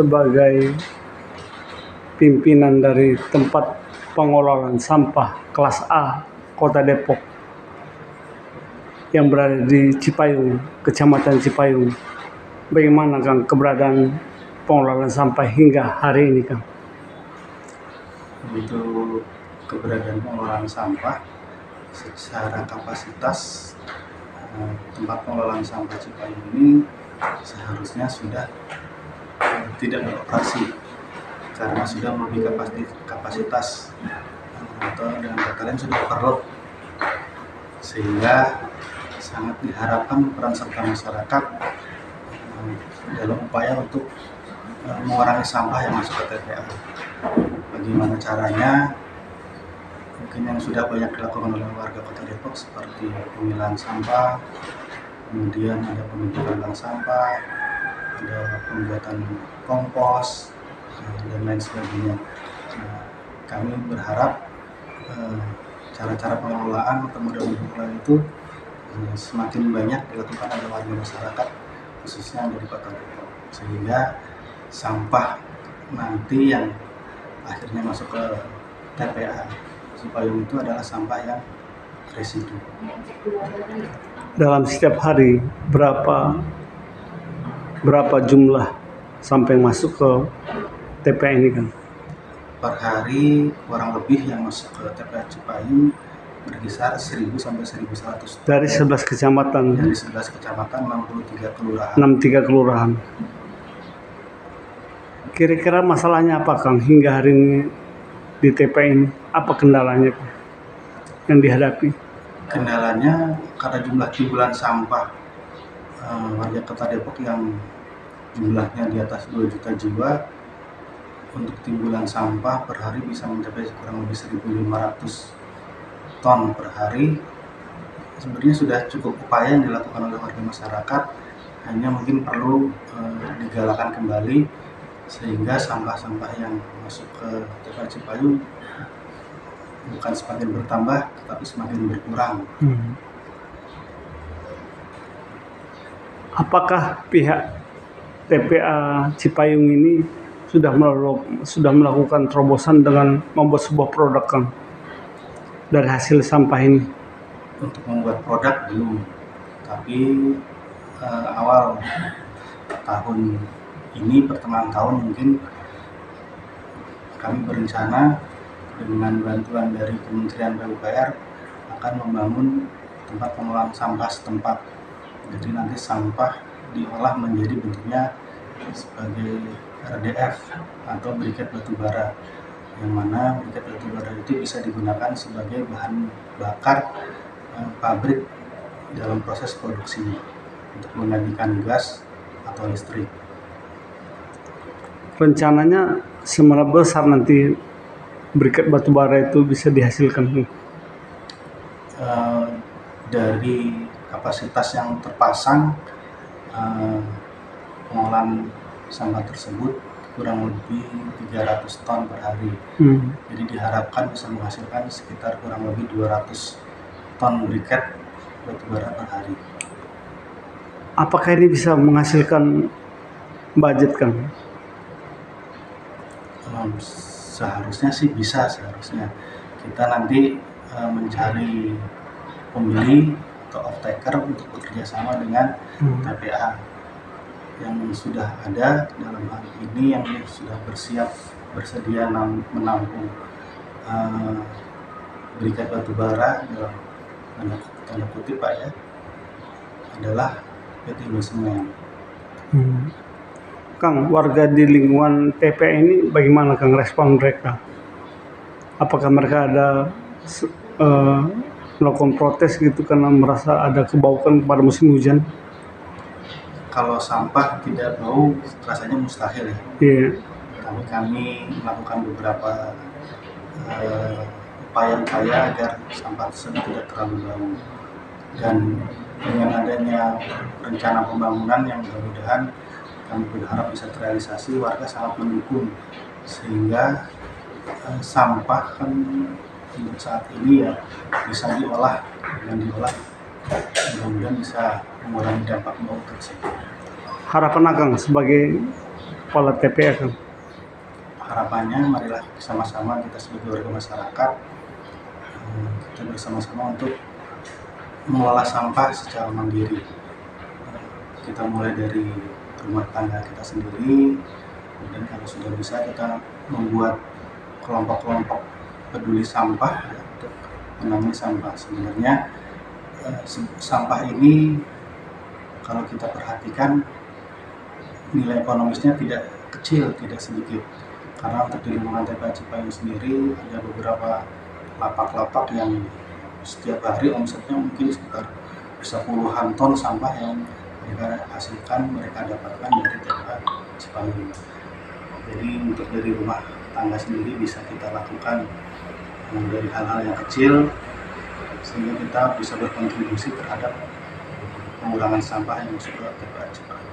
sebagai pimpinan dari tempat pengelolaan sampah kelas A Kota Depok yang berada di Cipayung, Kecamatan Cipayung. Bagaimana Kang keberadaan pengelolaan sampah hingga hari ini, Kang? Untuk keberadaan pengelolaan sampah secara kapasitas tempat pengelolaan sampah Cipayung ini seharusnya sudah tidak beroperasi karena sudah melebihi kapasitas atau dengan kata lain sudah overload, sehingga sangat diharapkan peran serta masyarakat dalam upaya untuk mengurangi sampah yang masuk ke TPA. Bagaimana caranya? Mungkin yang sudah banyak dilakukan oleh warga Kota Depok seperti pemilahan sampah, kemudian ada penutupan bank sampah, ada pembuatan kompos, dan lain sebagainya. Nah, kami berharap cara-cara pengelolaan atau model pengelolaan itu semakin banyak dilakukan oleh warga masyarakat, khususnya dari Kota Depok, sehingga sampah nanti yang akhirnya masuk ke TPA Cipayung itu adalah sampah yang residu. Dalam setiap hari berapa jumlah sampah yang masuk ke TPA ini, Kang? Per hari kurang lebih yang masuk ke TPA Cipayung berkisar 1.000 sampai 1.100. Dari 11 kecamatan. Dari 11 kecamatan, 63 kelurahan. 63 kelurahan. Kira-kira masalahnya apa, Kang, hingga hari ini di TPA ini? Apa kendalanya yang dihadapi? Kendalanya karena jumlah timbulan sampah warga Kota Depok yang jumlahnya di atas 2 juta jiwa, untuk timbulan sampah per hari bisa mencapai kurang lebih 1.500 ton per hari. Sebenarnya sudah cukup upaya yang dilakukan oleh warga masyarakat, hanya mungkin perlu digalakan kembali sehingga sampah-sampah yang masuk ke TPA Cipayung bukan semakin bertambah, tetapi semakin berkurang. Apakah pihak TPA Cipayung ini sudah melakukan terobosan dengan membuat sebuah produk, Kang, dari hasil sampah ini? Untuk membuat produk belum, tapi awal tahun ini, pertengahan tahun mungkin kami berencana dengan bantuan dari Kementerian PUPR akan membangun tempat pengelolaan sampah setempat. Jadi nanti sampah diolah menjadi bentuknya sebagai RDF atau briket batubara, yang mana briket batubara itu bisa digunakan sebagai bahan bakar pabrik dalam proses produksinya untuk menggantikan gas atau listrik. Rencananya seberapa besar nanti briket batubara itu bisa dihasilkan? Dari kapasitas yang terpasang, pengolahan sampah tersebut kurang lebih 300 ton per hari. Jadi diharapkan bisa menghasilkan sekitar kurang lebih 200 ton briket batubara per hari. Apakah ini bisa menghasilkan budget, Kang? Seharusnya sih bisa, seharusnya. Kita nanti mencari pembeli atau off-taker untuk bekerja sama dengan TPA yang sudah ada dalam hal ini, yang sudah bersedia menampung briket batubara dalam tanda kutip Pak ya, adalah PT Indosemen. Kang, warga di lingkungan TPA ini bagaimana, Kang, respon mereka? Apakah mereka ada melakukan protes gitu karena merasa ada kebaukan pada musim hujan? Kalau sampah tidak bau rasanya mustahil ya. Iya. Tapi kami melakukan beberapa upaya-upaya agar sampah tersebut tidak terlalu bau. Dan dengan adanya rencana pembangunan yang mudah-mudahan kami berharap bisa terrealisasi, warga sangat mendukung, sehingga sampah kan untuk saat ini ya bisa diolah, dan diolah mudah-mudahan bisa mengurangi dampak bau tersebut. Harapan Akang sebagai kepala TPA Kang? Harapannya marilah sama-sama kita sebagai warga masyarakat kita bersama-sama untuk mengelola sampah secara mandiri. Kita mulai dari rumah tangga kita sendiri, dan kalau sudah bisa kita membuat kelompok-kelompok peduli sampah ya, untuk menangani sampah. Sebenarnya sampah ini kalau kita perhatikan nilai ekonomisnya tidak kecil, tidak sedikit. Karena untuk di lingkungan TPA Cipayung sendiri ada beberapa lapak-lapak yang setiap hari omsetnya mungkin sekitar bisa puluhan ton sampah yang mereka hasilkan, mereka dapatkan dari TPA Cipayung. Jadi untuk dari rumah tangga sendiri bisa kita lakukan dari hal-hal yang kecil sehingga kita bisa berkontribusi terhadap pengurangan sampah yang masuk ke TPA Cipayung.